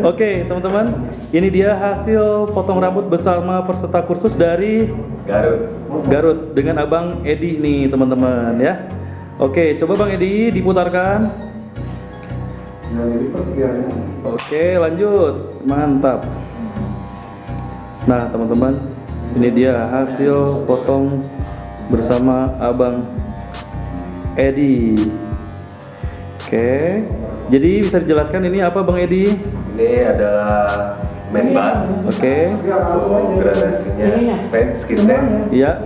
Oke, teman-teman, ini dia hasil potong rambut bersama peserta kursus dari Garut dengan Abang Edi nih, teman-teman ya. Oke, coba Bang Edi diputarkan. Oke, lanjut. Mantap. Nah, teman-teman, ini dia hasil potong bersama Abang Edi. Oke. Jadi bisa dijelaskan ini apa Bang Edi? Ini adalah main bun. Oke. Gradasinya fade, skin tint, Iya.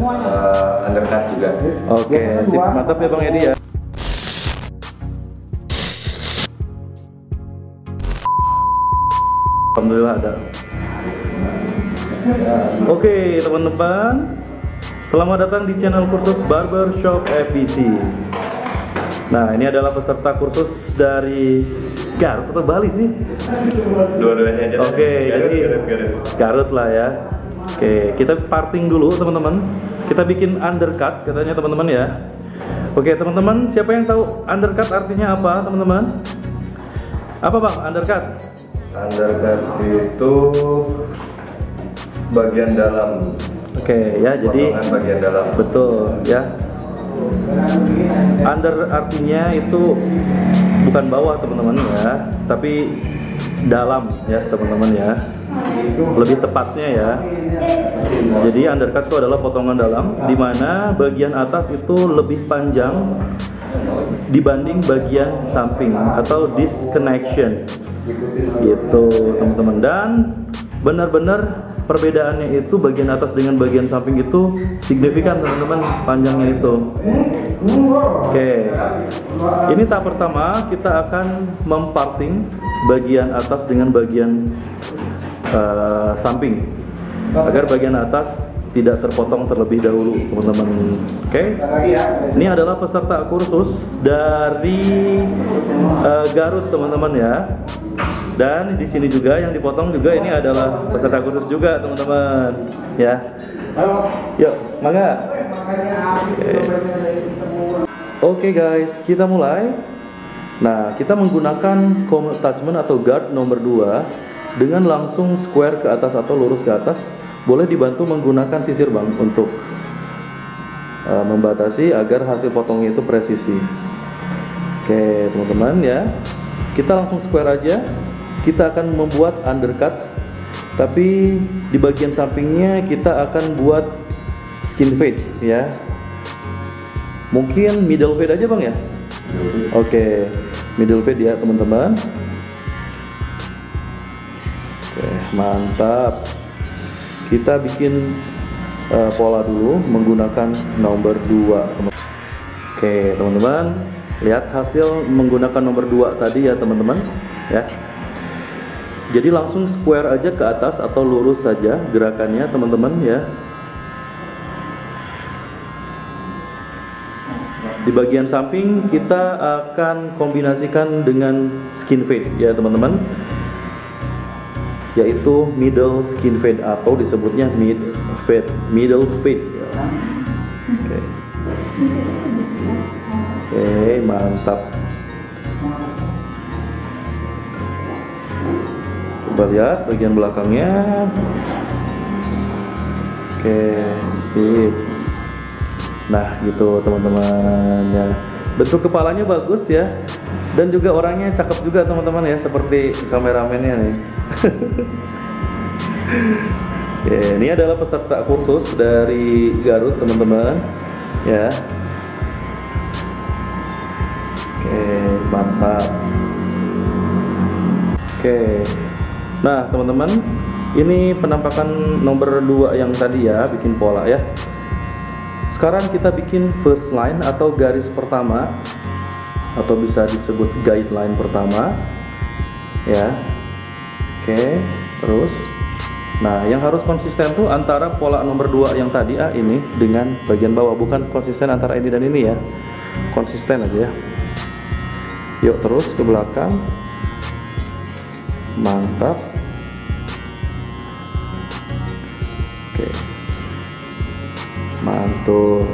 undercut juga. Oke, sip. Mantap ya Bang Edi ya. Alhamdulillah ada. Oke, teman-teman. Selamat datang di channel kursus Barbershop FBC. Nah, ini adalah peserta kursus dari Garut atau Bali sih? Dua-duanya aja. Oke, jadi Garut lah ya. Oke, kita parting dulu teman-teman. Kita bikin undercut katanya teman-teman ya. Oke teman-teman, siapa yang tahu undercut artinya apa teman-teman? Apa Bang undercut? Undercut itu bagian dalam. Oke ya, jadi potongan bagian dalam. betul ya. Under artinya itu bukan bawah teman-teman ya, tapi dalam ya teman-teman ya. Lebih tepatnya ya. Jadi undercut itu adalah potongan dalam, di mana bagian atas itu lebih panjang dibanding bagian samping atau disconnection. Gitu teman-teman. Dan benar-benar perbedaannya itu bagian atas dengan bagian samping itu signifikan teman-teman, panjangnya itu. Oke, ini tahap pertama kita akan memparting bagian atas dengan bagian samping agar bagian atas tidak terpotong terlebih dahulu teman-teman. Oke, ini adalah peserta kursus dari Garut teman-teman ya. Dan di sini juga yang dipotong juga ini adalah peserta kursus juga teman-teman ya. Yuk, mangga. Oke guys, kita mulai. Nah, kita menggunakan comb attachment atau guard nomor 2 dengan langsung square ke atas atau lurus ke atas. Boleh dibantu menggunakan sisir Bang untuk membatasi agar hasil potongnya itu presisi. Oke teman-teman ya, kita langsung square aja. Kita akan membuat undercut, tapi di bagian sampingnya kita akan buat skin fade ya. Mungkin middle fade aja Bang ya. Oke, middle fade ya teman-teman. Oke, mantap. Kita bikin pola dulu menggunakan nomor 2. Oke teman-teman, lihat hasil menggunakan nomor 2 tadi ya teman-teman ya. Jadi langsung square aja ke atas atau lurus saja gerakannya teman-teman ya. Di bagian samping kita akan kombinasikan dengan skin fade ya teman-teman, yaitu middle skin fade atau disebutnya middle fade ya. Oke, mantap. Coba lihat bagian belakangnya. Oke, sip. Nah, gitu teman-teman ya. Bentuk kepalanya bagus ya. Dan juga orangnya cakep juga teman-teman ya, seperti kameramennya nih. Oke, ini adalah peserta kursus dari Garut teman-teman ya. Oke, mantap. Oke. Nah teman-teman, ini penampakan nomor 2 yang tadi ya, bikin pola ya. Sekarang kita bikin first line atau garis pertama, atau bisa disebut guideline pertama ya. Oke, terus nah yang harus konsisten tuh antara pola nomor 2 yang tadi ini dengan bagian bawah, bukan konsisten antara ini dan ini ya. Konsisten aja ya. Yuk terus ke belakang. Mantap. Oke, mantul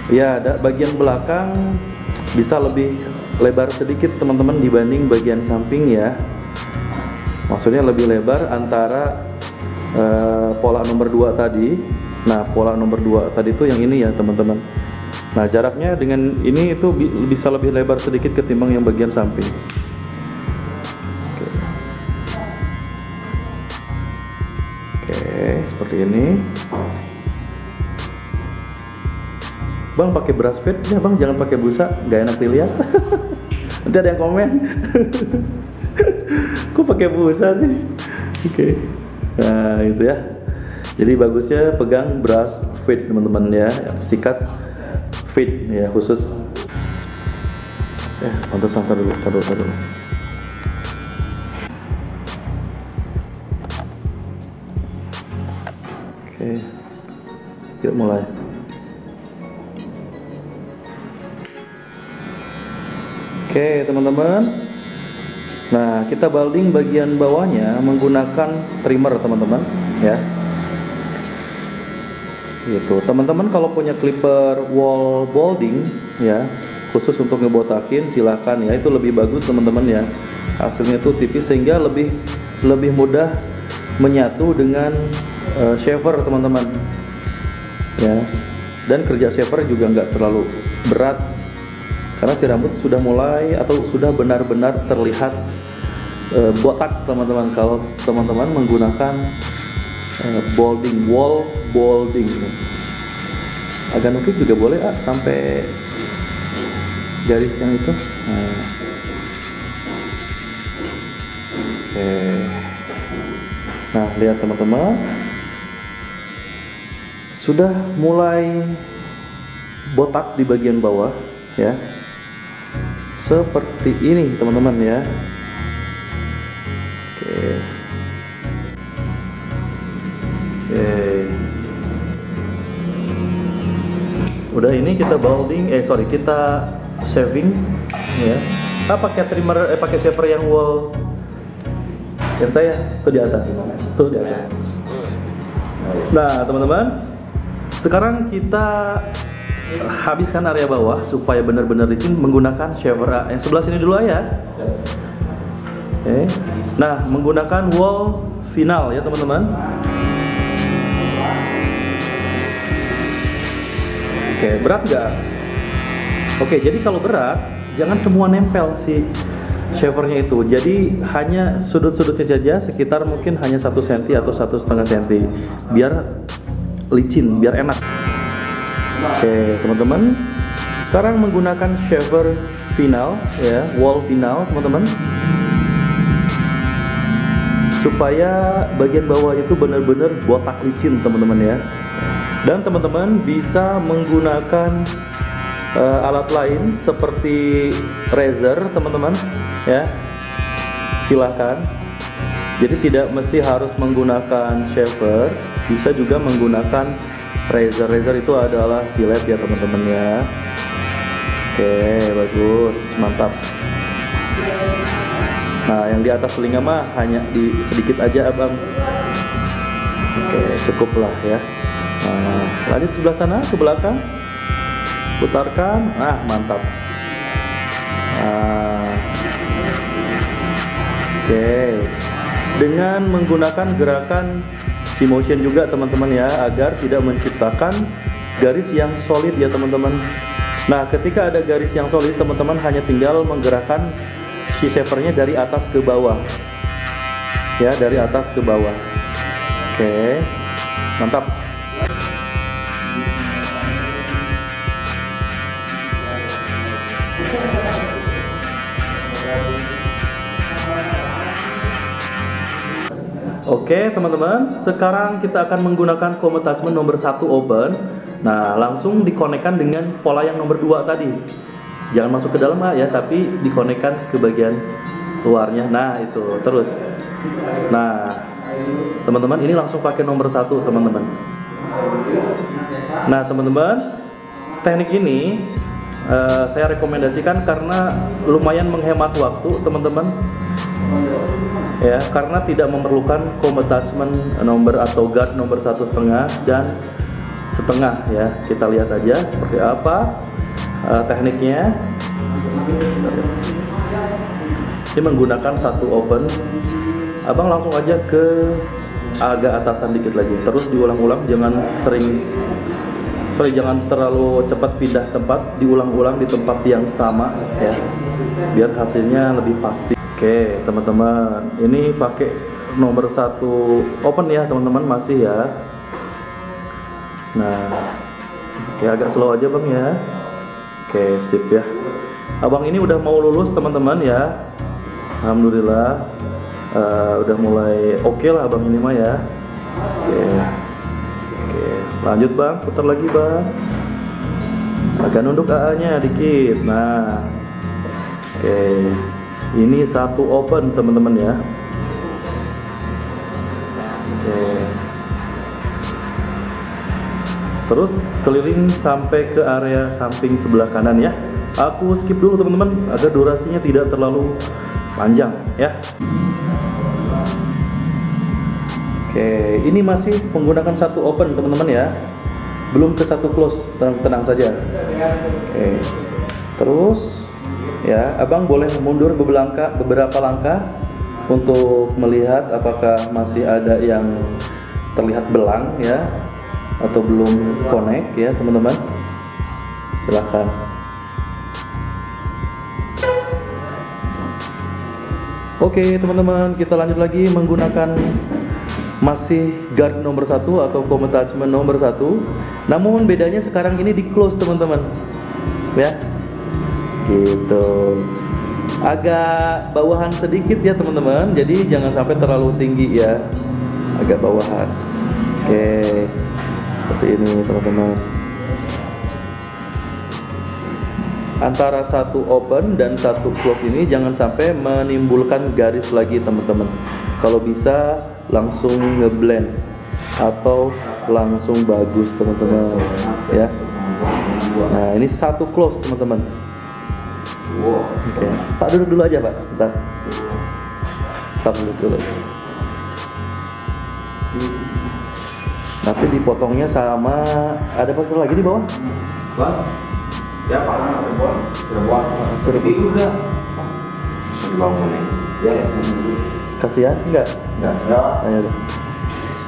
ya. Ada bagian belakang bisa lebih lebar sedikit teman-teman dibanding bagian samping ya. Maksudnya lebih lebar antara pola nomor 2 tadi. Nah, pola nomor 2 tadi itu yang ini ya teman-teman. Nah, jaraknya dengan ini itu bisa lebih lebar sedikit ketimbang yang bagian samping. Oke, seperti ini. Bang pakai brush fade ya bang, jangan pakai busa, nggak enak dilihat. Nanti ada yang komen. Kok pakai busa sih? Oke. Nah itu ya. Jadi bagusnya pegang brush fade teman-teman ya, sikat fade ya khusus. Pantas santar dulu, taruh. Oke, yuk mulai. Oke teman-teman. Nah kita balding bagian bawahnya menggunakan trimmer teman-teman ya. Gitu. Teman-teman kalau punya clipper wall balding ya, khusus untuk ngebotakin silahkan ya, itu lebih bagus teman-teman ya. Hasilnya tuh tipis sehingga lebih mudah menyatu dengan shaver teman-teman ya. Dan kerja shaver juga nggak terlalu berat karena si rambut sudah mulai atau sudah benar-benar terlihat botak teman-teman kalau teman-teman menggunakan balding, wall balding. Agak nukik juga boleh sampai garis yang itu. Oke. Nah lihat teman-teman, sudah mulai botak di bagian bawah ya. Seperti ini teman-teman ya. Oke. Udah ini kita balding, kita shaving ya. Pakai trimmer, pakai shaver yang wall. Yang saya tuh di atas. Tuh di atas. Nah, teman-teman, sekarang kita habiskan area bawah supaya benar-benar licin menggunakan shaver yang sebelah sini dulu ya. Oke. Nah, menggunakan wall final ya teman-teman. Oke, berat nggak? Oke, jadi kalau berat jangan semua nempel si shavernya itu. Jadi hanya sudut-sudutnya saja, sekitar mungkin hanya 1 cm atau 1,5 cm, biar licin, biar enak. Oke teman-teman, sekarang menggunakan shaver final ya, wall final teman-teman, supaya bagian bawah itu benar-benar botak licin teman-teman ya. Dan teman-teman bisa menggunakan alat lain seperti razor teman-teman ya, silahkan. Jadi tidak mesti harus menggunakan shaver, bisa juga menggunakan razor. Razor itu adalah silet ya teman-teman ya. Oke, bagus, mantap. Nah, yang di atas telinga mah hanya di sedikit aja abang. Oke, cukup lah ya. Nah, lanjut sebelah sana, ke belakang, putarkan. Nah, mantap. Nah, oke, dengan menggunakan gerakan C-motion juga teman-teman ya, agar tidak menciptakan garis yang solid ya teman-teman. Nah ketika ada garis yang solid teman-teman hanya tinggal menggerakkan si shavernya dari atas ke bawah ya, dari atas ke bawah. Oke, mantap. Oke teman-teman, sekarang kita akan menggunakan comb attachment nomor 1 open. Nah langsung dikonekkan dengan pola yang nomor 2 tadi. Jangan masuk ke dalam ya, tapi dikonekkan ke bagian luarnya. Nah itu terus. Nah teman-teman, ini langsung pakai nomor 1 teman-teman. Nah teman-teman, teknik ini saya rekomendasikan karena lumayan menghemat waktu teman-teman ya, karena tidak memerlukan comb attachment nomor atau guard nomor 1,5 dan setengah ya. Kita lihat aja seperti apa tekniknya. Ini menggunakan 1 open abang langsung aja ke agak atasan dikit lagi, terus diulang-ulang, jangan jangan terlalu cepat pindah tempat, diulang-ulang di tempat yang sama ya, biar hasilnya lebih pasti. Oke teman-teman, ini pakai nomor 1 open ya teman-teman, masih ya. Nah oke, agak slow aja bang ya. Oke sip ya, abang ini udah mau lulus teman-teman ya, alhamdulillah. Udah mulai oke lah abang ini mah ya. Oke, lanjut bang, putar lagi bang, agak nunduk AA nya dikit. Nah oke, ini 1 open teman-teman ya. Oke, terus keliling sampai ke area samping sebelah kanan ya. Aku skip dulu teman-teman agar durasinya tidak terlalu panjang ya. Oke, ini masih menggunakan 1 open teman-teman ya, belum ke 1 close, tenang saja. Oke, terus ya abang boleh mundur beberapa langkah untuk melihat apakah masih ada yang terlihat belang ya, atau belum connect ya teman-teman. Silahkan. Oke teman-teman, kita lanjut lagi menggunakan masih guard nomor 1 atau comb attachment nomor 1, namun bedanya sekarang ini di close teman-teman ya, gitu. Agak bawahan sedikit ya teman-teman, jadi jangan sampai terlalu tinggi ya, agak bawahan. Oke, seperti ini teman-teman. Antara 1 open dan 1 close ini jangan sampai menimbulkan garis lagi teman-teman. Kalau bisa langsung ngeblend atau langsung bagus teman-teman ya. Nah ini 1 close teman-teman. Oke, Pak duduk dulu aja Pak, bentar. Pak duduk dulu. Nanti dipotongnya sama, ada potong lagi di bawah. Ya Pak, sudah udah dibangun nih. Ya. Kasihan enggak? Ayo.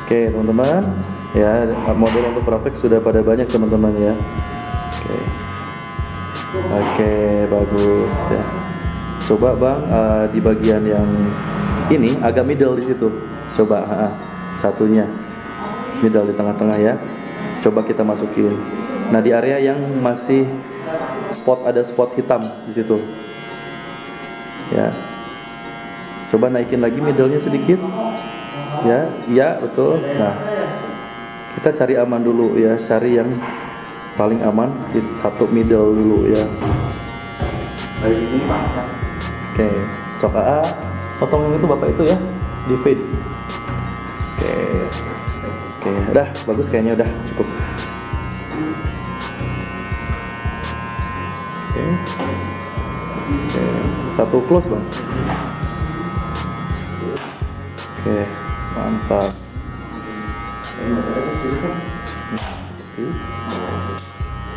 Oke teman-teman ya, model untuk praktek sudah pada banyak teman-teman ya. Oke bagus ya. Coba bang di bagian yang ini agak middle di situ, coba satunya middle di tengah-tengah ya, coba kita masukin. Nah di area yang masih ada spot hitam di situ ya, coba naikin lagi middle-nya sedikit ya. Iya betul. Nah kita cari aman dulu ya, cari yang paling aman di 1 middle dulu ya. Oke, cok AA potong yang itu bapak itu ya, di fade. Oke, udah bagus kayaknya, udah cukup. Oke, 1 close bang. Oke, mantap.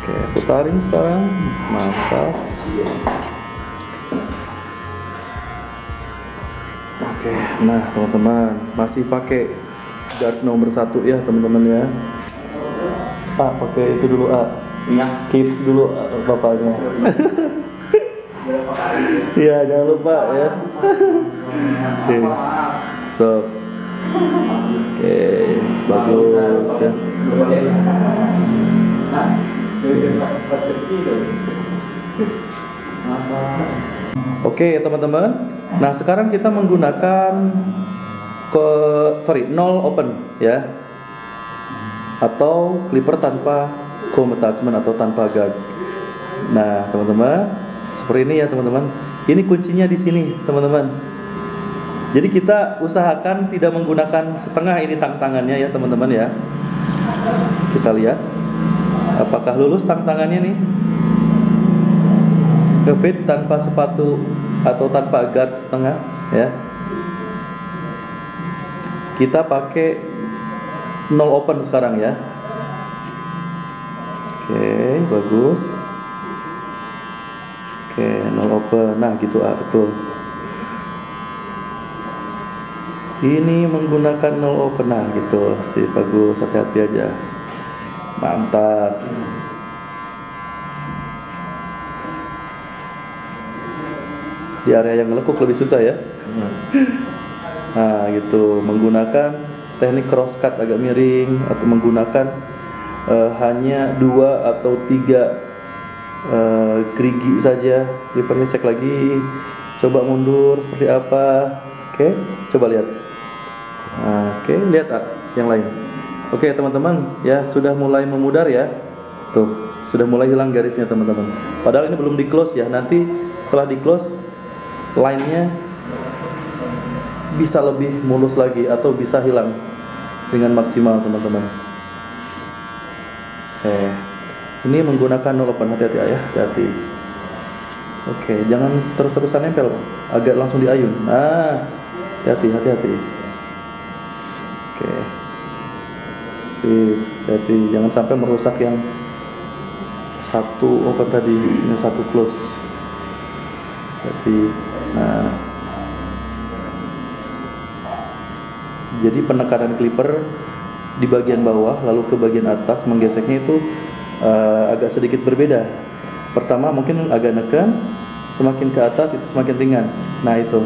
Oke, putarin sekarang, mantap. Oke, nah teman-teman masih pakai guard nomor 1 ya teman-teman ya. Pakai itu dulu minyak kips dulu bapaknya. Iya jangan lupa ya. Oke, stop. Oke, bagus ya. Oke teman-teman, nah sekarang kita menggunakan 0 open ya, atau clipper tanpa comb attachment atau tanpa guard. Nah teman-teman, seperti ini ya teman-teman. Ini kuncinya di sini teman-teman. Jadi kita usahakan tidak menggunakan setengah ini tangannya ya teman-teman ya. Kita lihat apakah lulus tangannya nih. Ngefit tanpa sepatu atau tanpa guard setengah ya. Kita pakai 0 open sekarang ya. Oke, bagus. Oke, 0 open. Nah, gitu betul. Ini menggunakan no open, nah gitu sih, bagus, hati-hati aja. Mantap. Di area yang ngelekuk lebih susah ya. Nah gitu, menggunakan teknik cross cut agak miring, atau menggunakan hanya 2 atau 3 gerigi saja. Clippernya cek lagi, coba mundur seperti apa. Oke, coba lihat. Oke, lihat yang lain. Oke teman-teman, ya sudah mulai memudar ya. Tuh, sudah mulai hilang garisnya teman-teman. Padahal ini belum di close ya. Nanti setelah di close, line-nya bisa lebih mulus lagi atau bisa hilang dengan maksimal teman-teman. Oke, ini menggunakan no open, hati-hati ya, hati-hati. Oke, jangan terus-terusan nempel, agak langsung diayun. Nah, hati-hati. Oke, sip, hati, jangan sampai merusak yang satu open tadi, ini satu close. Hati. Nah, jadi penekanan clipper di bagian bawah lalu ke bagian atas menggeseknya itu agak sedikit berbeda. Pertama mungkin agak neken, semakin ke atas itu semakin ringan. Nah itu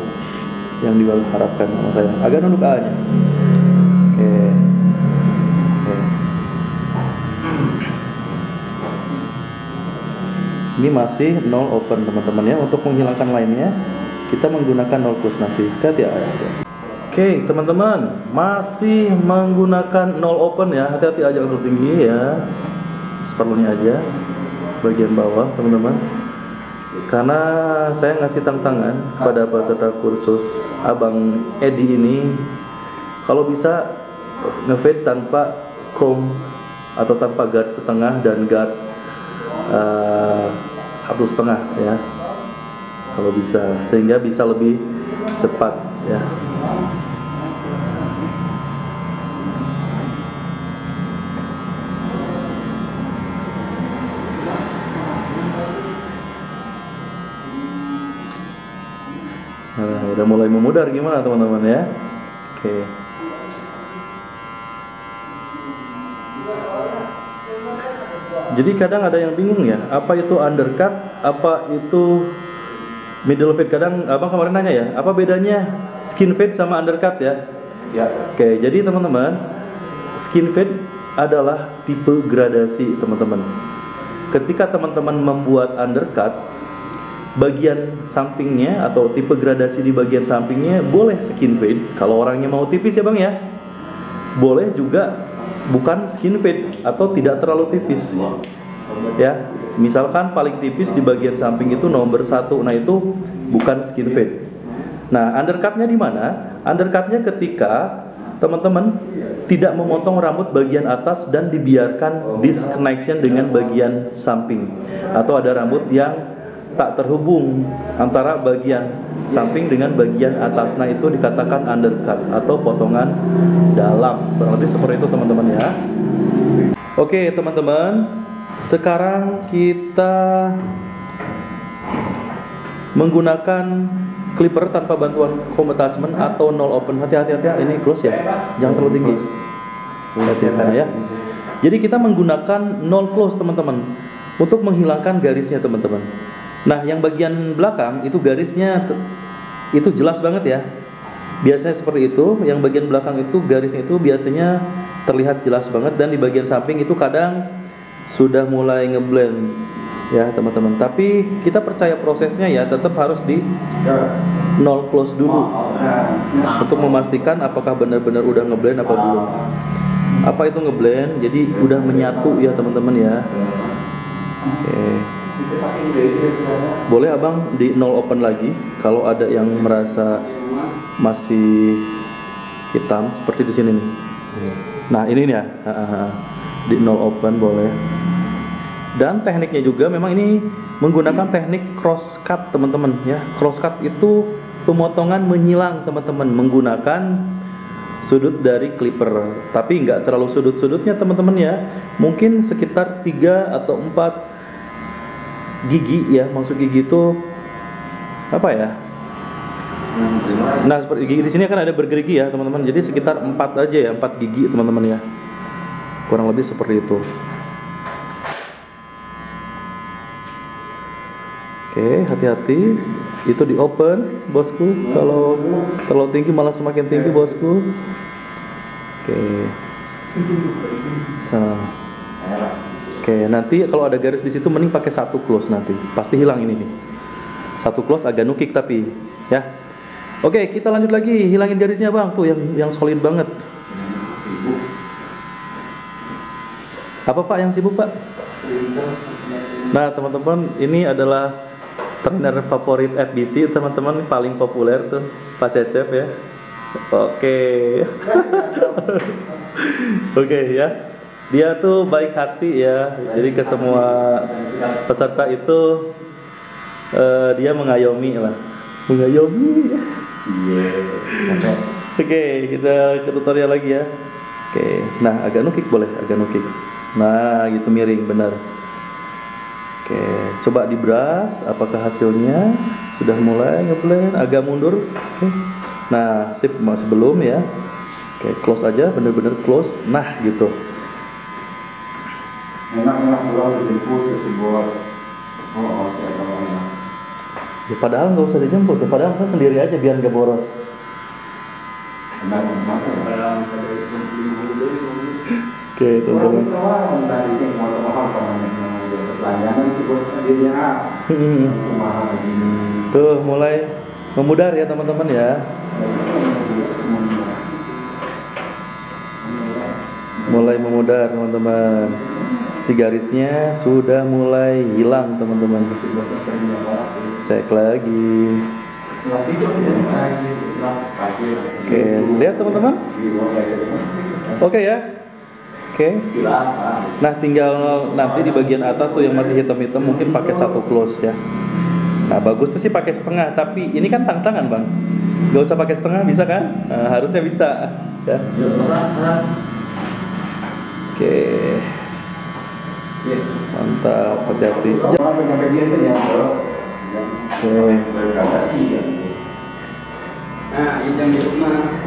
yang diharapkan sama saya. Agak nunduk A-nya. Oke. Ini masih 0 open teman-teman ya. Untuk menghilangkan lainnya kita menggunakan 0 close nanti. Hati-hati ya. Oke teman-teman, masih menggunakan 0 open ya. Hati-hati aja untuk tinggi ya. Seperlunya aja bagian bawah teman-teman. Karena saya ngasih tantangan pada peserta kursus Abang Edi ini, kalau bisa ngefade tanpa comb atau tanpa guard setengah dan guard 1,5 ya, kalau bisa, sehingga bisa lebih cepat ya. Nah, udah mulai memudar gimana teman-teman ya. Oke. Jadi kadang ada yang bingung ya, apa itu undercut, apa itu middle fade. Kadang abang kemarin nanya ya, apa bedanya skin fade sama undercut ya? Ya. Oke, jadi teman-teman, skin fade adalah tipe gradasi teman-teman. Ketika teman-teman membuat undercut, bagian sampingnya atau tipe gradasi di bagian sampingnya boleh skin fade kalau orangnya mau tipis ya bang ya. Boleh juga bukan skin fade atau tidak terlalu tipis ya. Misalkan paling tipis di bagian samping itu nomor 1, nah itu bukan skin fade. Nah undercutnya di mana? Undercutnya ketika teman-teman tidak memotong rambut bagian atas dan dibiarkan disconnection dengan bagian samping, atau ada rambut yang tak terhubung antara bagian samping dengan bagian atas. Nah itu dikatakan undercut atau potongan dalam. Kurang lebih seperti itu teman-teman ya. Oke teman-teman, sekarang kita menggunakan clipper tanpa bantuan comb attachment atau 0 open. Hati-hati ya, ini close ya, jangan terlalu tinggi. Hati-hati ya. Jadi kita menggunakan 0 close teman-teman untuk menghilangkan garisnya teman-teman. Nah yang bagian belakang itu garisnya itu jelas banget ya. Biasanya seperti itu. Yang bagian belakang itu garisnya itu biasanya terlihat jelas banget. Dan di bagian samping itu kadang sudah mulai ngeblend ya teman-teman. Tapi kita percaya prosesnya ya, tetap harus di 0 close dulu untuk memastikan apakah benar-benar udah ngeblend apa belum. Apa itu ngeblend? Jadi udah menyatu ya teman-teman ya. Oke. Boleh abang di 0 open lagi kalau ada yang merasa masih hitam seperti di sini nih. Nah ini nih ya, di 0 open boleh. Dan tekniknya juga memang ini menggunakan teknik cross cut teman-teman ya. Cross cut itu pemotongan menyilang teman-teman menggunakan sudut dari clipper, tapi nggak terlalu sudut-sudutnya teman-teman ya. Mungkin sekitar 3 atau 4 gigi ya, maksud gigi itu apa ya, Nah, seperti gigi di sini kan ada bergerigi ya, teman-teman. Jadi sekitar 4 aja ya, 4 gigi, teman-teman ya. Kurang lebih seperti itu. Oke, hati-hati. Itu di open, bosku. Kalau terlalu tinggi malah semakin tinggi, bosku. Oke. Nah. Oke, nanti kalau ada garis di situ mending pakai 1 close nanti. Pasti hilang ini nih. 1 close agak nukik tapi ya. Oke, kita lanjut lagi. Hilangin garisnya, Bang. Tuh yang solid banget. Apa Pak yang sibuk, Pak? Nah, teman-teman, ini adalah trainer favorit FBC, teman-teman, paling populer tuh, Pak Cecep ya. Oke. Oke ya. Dia tuh baik hati ya. Jadi ke semua peserta itu dia mengayomi lah. Mengayomi. Oke, kita ke tutorial lagi ya. Oke. Nah, agak nukik boleh, agak nukik. Nah, gitu miring benar. Oke, coba di brush apakah hasilnya sudah mulai ngeblend, agak mundur. Oke. Nah, sip, masih belum ya. Oke, close aja, bener-bener close. Nah, gitu. Enak pulang dijemput ke si bos. Oh, saya tahu enak. Ya, padahal nggak usah dijemput, ya, padahal saya sendiri aja biar nggak boros. Enak masa padahal ada itu. Oke, teman-teman. Tadi sih mau mahal namanya langganan si bos dia. Mahal ini. Tuh, mulai memudar ya, teman-teman ya. Mulai memudar, teman-teman. Si garisnya sudah mulai hilang, teman-teman. Cek lagi. Oke, lihat teman-teman. Oke ya. Oke. Nah, tinggal nanti di bagian atas tuh yang masih hitam-hitam mungkin pakai 1 close ya. Nah, bagusnya sih pakai setengah, tapi ini kan tantangan, Bang. Gak usah pakai setengah, bisa kan? Nah, harusnya bisa ya. Oke. Mantap, hati-hati. Oke. Nah, ini yang di rumah.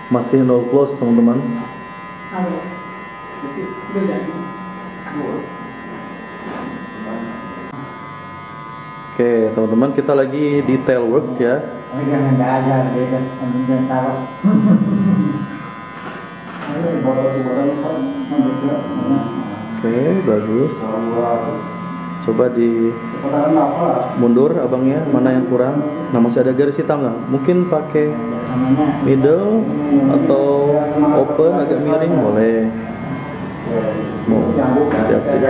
Masih no close, teman-teman. Oke, teman-teman, kita lagi detail work ya. Oke, bagus. Coba di mundur abangnya, mana yang kurang. Nah, masih ada garis hitam nggak? Mungkin pakai middle atau open agak miring boleh. Mau hati-hati.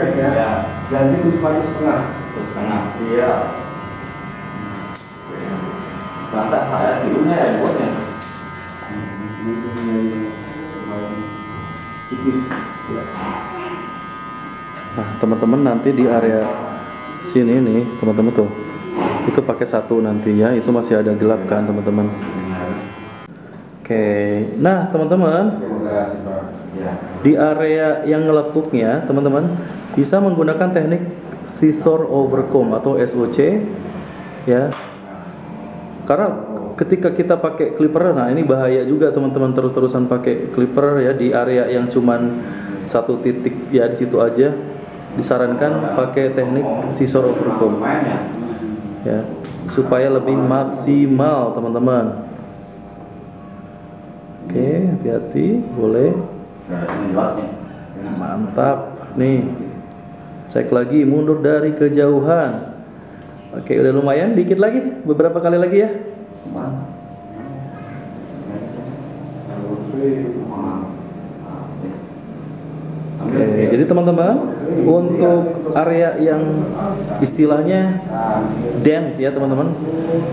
Ganti setengah. Iya. Mantap saya tidurnya ya buatnya. Nah, teman-teman nanti di area sini nih, teman-teman tuh, itu pakai 1 nanti ya. Itu masih ada gelap kan, teman-teman. Oke, nah teman-teman, di area yang ngelekuknya, teman-teman bisa menggunakan teknik scissor over comb atau SOC ya. Karena ketika kita pakai clipper, nah ini bahaya juga teman-teman, terus-terusan pakai clipper ya di area yang cuman 1 titik ya, di situ aja. Disarankan pakai teknik scissor over comb ya, supaya lebih maksimal, teman-teman. Oke, hati-hati, boleh. Mantap nih. Cek lagi, mundur dari kejauhan. Oke, udah lumayan, dikit lagi, beberapa kali lagi ya. Oke, jadi teman-teman, untuk area yang istilahnya dent ya teman-teman,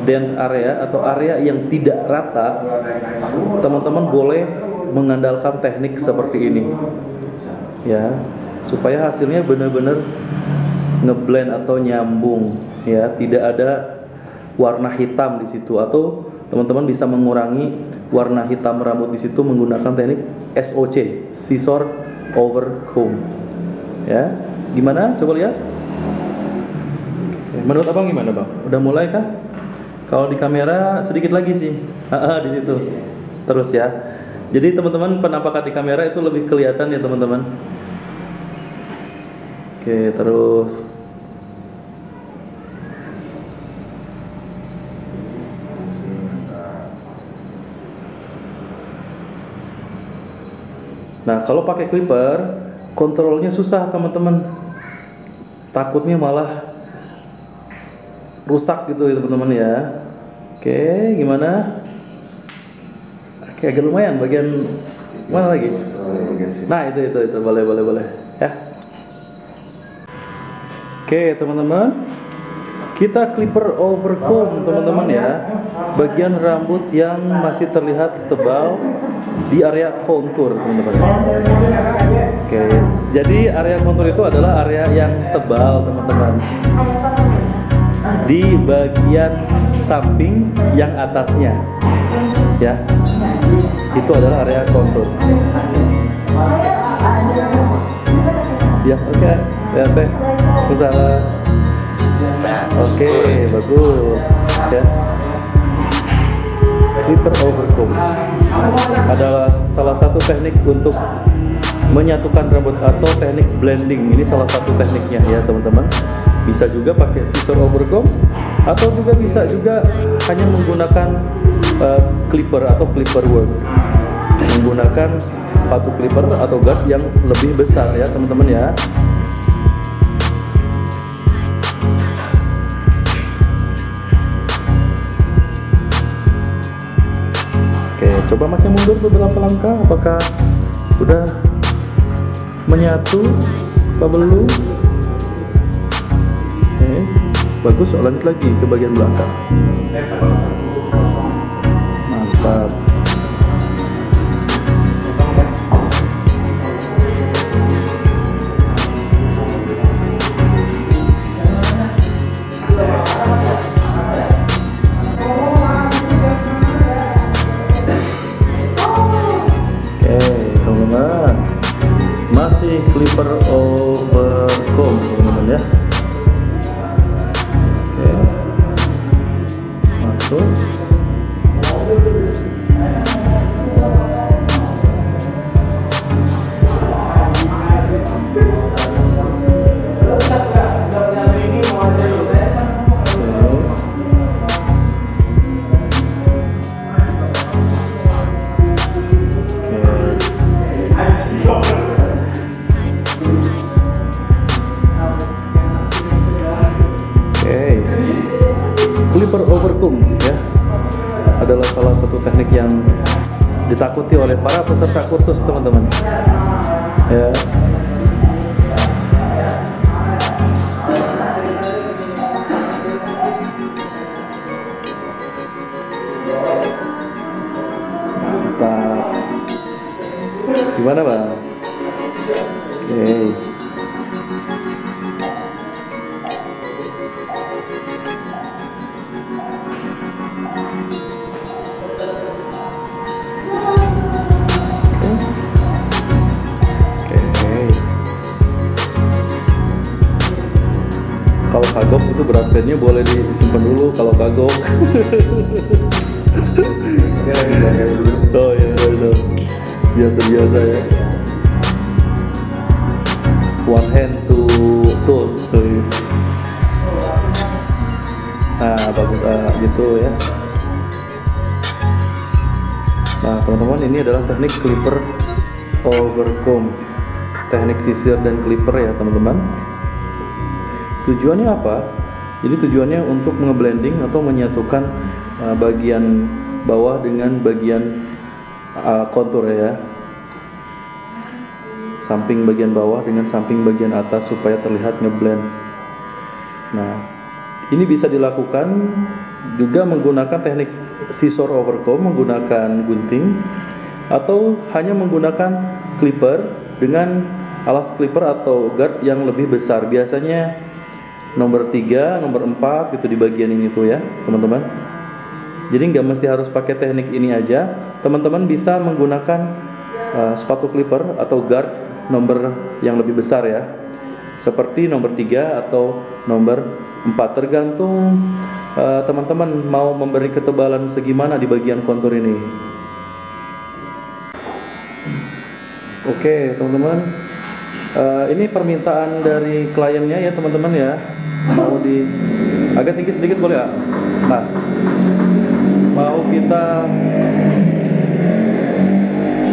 dent area atau area yang tidak rata, teman-teman boleh mengandalkan teknik seperti ini ya, supaya hasilnya benar-benar ngeblend atau nyambung ya, tidak ada warna hitam di situ. Atau teman-teman bisa mengurangi warna hitam rambut di situ menggunakan teknik SOC, scissor over comb ya. Gimana? Coba lihat. Menurut abang gimana bang? Udah mulai kah? Kalau di kamera sedikit lagi sih. Di situ. Terus ya. Jadi teman-teman penampakan di kamera itu lebih kelihatan ya teman-teman. Oke, terus. Nah, kalau pakai clipper, kontrolnya susah teman-teman. Takutnya malah rusak gitu ya teman-teman ya. Oke, gimana? Oke, agak lumayan bagian mana lagi? Nah, itu boleh ya. Oke, teman-teman. Kita clipper overcomb teman-teman ya. Bagian rambut yang masih terlihat tebal di area kontur teman-teman. Oke, jadi area kontur itu adalah area yang tebal teman-teman. Di bagian samping yang atasnya, ya, itu adalah area kontur. Ya, oke, ya teh, misalnya. Oke, bagus ya. Clipper overcomb adalah salah satu teknik untuk menyatukan rambut atau teknik blending. Ini salah satu tekniknya ya teman-teman. Bisa juga pakai scissor overcomb atau juga bisa juga hanya menggunakan clipper atau clipper work, menggunakan patu clipper atau guard yang lebih besar ya teman-teman ya. Oke, coba masih mundur beberapa langkah. Apakah udah menyatu apa belum? Oke, bagus. Lanjut lagi ke bagian belakang. Mantap. Masih clipper overcomb teman-teman ya. Oke. Masuk. Clipper overcomb ya adalah salah satu teknik yang ditakuti oleh para peserta kursus teman-teman ya. Mantap. Gimana bang? Oke. Kalau kagok itu beras pennya boleh disimpan dulu kalau kagok. Oh ya, biar terbiasa ya. One hand to toes, please. Nah, bagus gitu ya. Nah, teman-teman, ini adalah teknik clipper overcomb, teknik sisir dan clipper ya, teman-teman. Tujuannya apa? Jadi tujuannya untuk ngeblending atau menyatukan bagian bawah dengan bagian kontur ya. Samping bagian bawah dengan samping bagian atas supaya terlihat ngeblend. Nah, ini bisa dilakukan juga menggunakan teknik scissor overcomb, menggunakan gunting, atau hanya menggunakan clipper dengan alas clipper atau guard yang lebih besar. Biasanya nomor 3, nomor 4 gitu di bagian ini tuh ya teman-teman. Jadi nggak mesti harus pakai teknik ini aja. Teman-teman bisa menggunakan sepatu clipper atau guard nomor yang lebih besar ya, seperti nomor 3 atau nomor 4, tergantung teman-teman mau memberi ketebalan segimana di bagian kontur ini. Oke teman-teman, ini permintaan dari kliennya ya teman-teman ya, mau di agak tinggi sedikit boleh ya. Nah, mau kita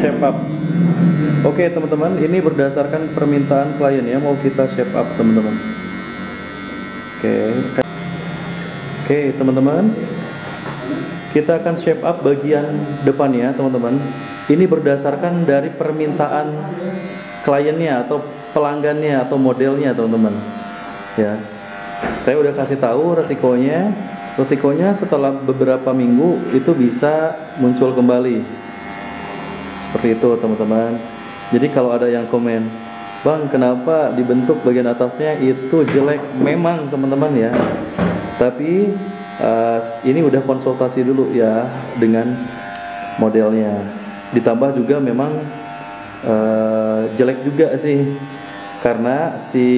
shape up. Oke teman-teman, ini berdasarkan permintaan klien ya, mau kita shape up teman-teman. Oke teman-teman, kita akan shape up bagian depannya teman-teman. Ini berdasarkan dari permintaan kliennya atau pelanggannya atau modelnya teman-teman ya. Saya udah kasih tahu resikonya setelah beberapa minggu itu bisa muncul kembali seperti itu teman-teman. Jadi kalau ada yang komen, "Bang, kenapa dibentuk bagian atasnya itu jelek?" Memang teman-teman ya, tapi ini udah konsultasi dulu ya dengan modelnya. Ditambah juga memang jelek juga sih, karena si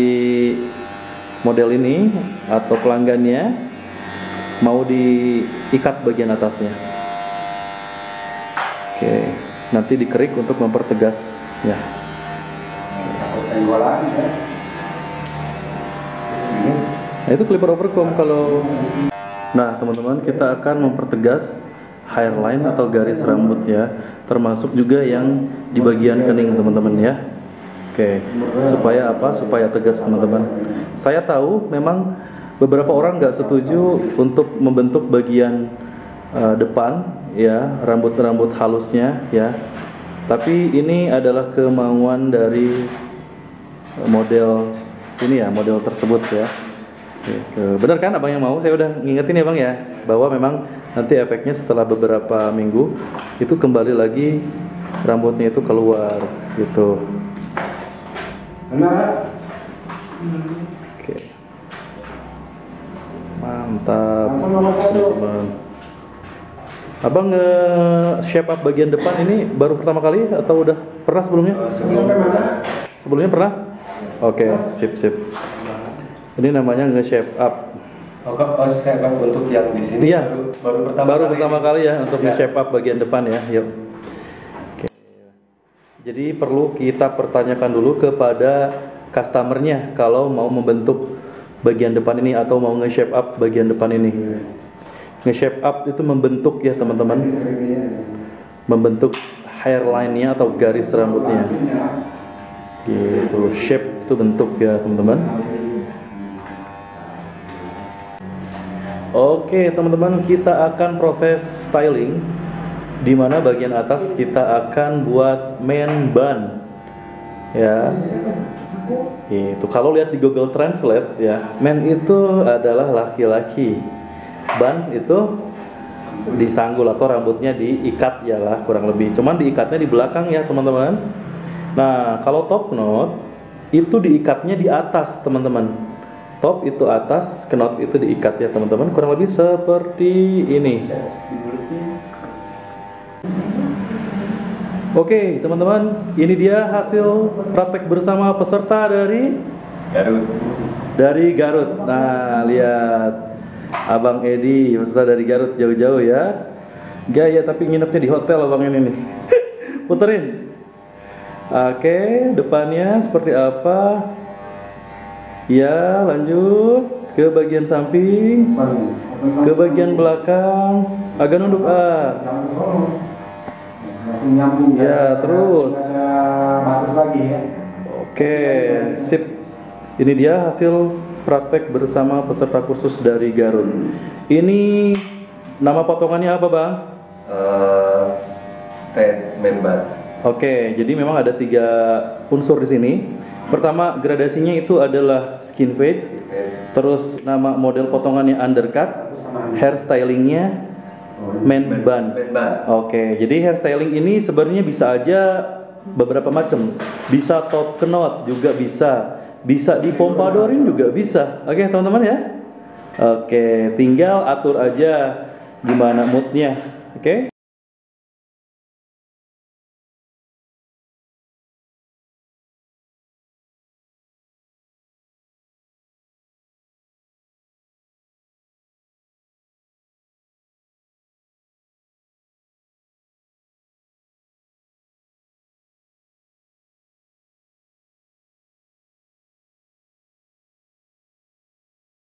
model ini atau pelanggannya mau diikat bagian atasnya. Oke, nanti dikerik untuk mempertegas ya. Nah, itu clipper overcomb kalau. Nah teman-teman, kita akan mempertegas hairline atau garis rambut ya, termasuk juga yang di bagian kening teman-teman ya. Oke, supaya apa? Supaya tegas teman-teman. Saya tahu memang beberapa orang nggak setuju untuk membentuk bagian depan ya, rambut-rambut halusnya ya. Tapi ini adalah kemauan dari model ini ya, model tersebut ya. Benar kan abang yang mau? Saya udah ngingetin ya bang ya, bahwa memang nanti efeknya setelah beberapa minggu itu kembali lagi rambutnya itu keluar gitu. Oke, mantap teman-teman. Abang nge-shape up bagian depan ini baru pertama kali atau udah pernah sebelumnya? Sebelumnya pernah? Oke, sip. Ini namanya nge-shape up. Shape up untuk yang di sini. Iya, baru pertama kali ya untuk nge-shape up bagian depan ya. Yuk. Oke. Jadi perlu kita pertanyakan dulu kepada customernya kalau mau membentuk bagian depan ini atau mau nge-shape up bagian depan ini. Nge-shape up itu membentuk ya teman-teman, membentuk hairline-nya atau garis rambutnya. Gitu, shape itu bentuk ya teman-teman. Oke teman-teman, kita akan proses styling, di mana bagian atas kita akan buat man bun ya. Itu kalau lihat di Google Translate ya, man itu adalah laki-laki, bun itu disanggul atau rambutnya diikat ya lah kurang lebih. Cuman diikatnya di belakang ya teman-teman. Nah kalau top knot itu diikatnya di atas teman-teman. Top itu atas, knot itu diikat ya teman-teman, kurang lebih seperti ini. Oke teman-teman, ini dia hasil praktek bersama peserta dari Garut. Nah lihat, Abang Edi peserta dari Garut jauh-jauh ya. Gaya tapi nginepnya di hotel abang ini nih. Puterin. Oke, depannya seperti apa? Ya, lanjut ke bagian samping, ke bagian belakang, agak nunduk ya, terus. Oke, sip. Ini dia hasil praktek bersama peserta kursus dari Garut. Ini nama potongannya apa bang? Member. Oke, jadi memang ada 3 unsur di sini. Pertama, gradasinya itu adalah skin fade. Terus nama model potongannya undercut. Hairstylingnya man bun. Oke, jadi hairstyling ini sebenarnya bisa aja beberapa macam. Bisa top knot juga bisa. Bisa dipompadorin juga bisa. Oke, teman-teman ya. Oke, tinggal atur aja gimana moodnya. Oke.